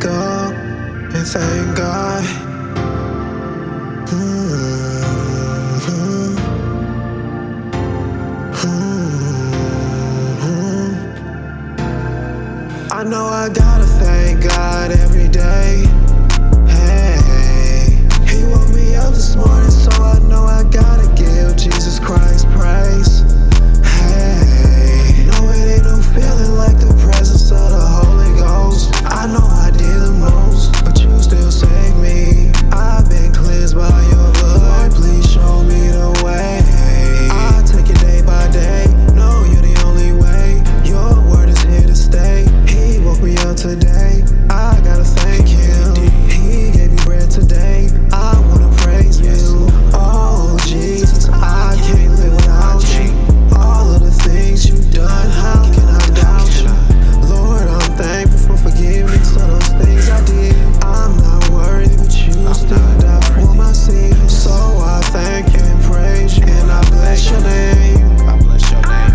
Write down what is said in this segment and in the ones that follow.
wake up and thank God. I know I gotta thank God every day. Hey, He woke me up this morning, so I know I gotta give Jesus Christ praise. Hey, no, it ain't no feeling like the presence of the Holy Ghost. I know I did the most, but you still save me. I've been cleansed by your blood, please show me the way. I take it day by day, no, you're the only way. Your word is here to stay. He woke me up today, I gotta thank Him. He gave me bread today, I wanna praise you. Oh Jesus, I can't live without you. All of the things you've done, how can I doubt you? Lord, I'm thankful for forgiveness of those things I did. I'm not worthy, but you still died for my sins. So I thank you and praise you, and I bless your name. I bless your name.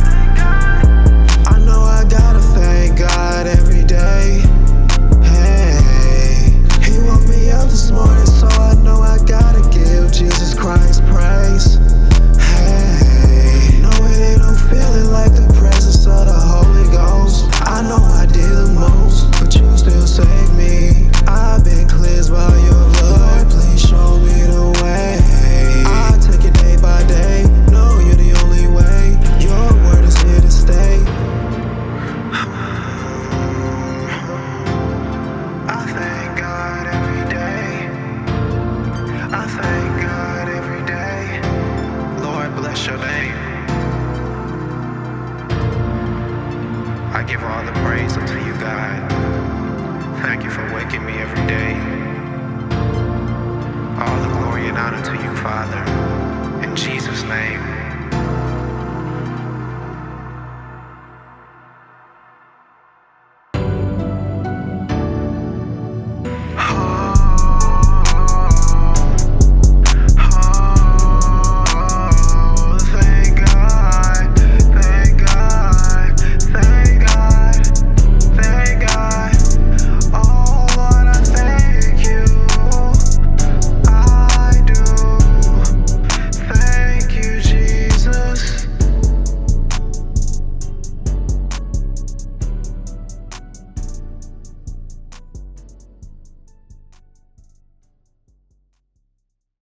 I know I gotta thank God every day. Hey, He woke me up this morning, so I know I gotta give Jesus Christ praise. Hey, no, it ain't no feeling like the presence of the Holy Ghost. I know I did the most, but you still save me. I've been cleansed by your blood, please show me the way. I take it day by day, no, you're the only way. Your word is here to stay. I thank God every day. I thank God every day. Lord, bless your name. I give all the praise unto you, God. Thank you for waking me every day. All the glory and honor to you, Father. In Jesus' name.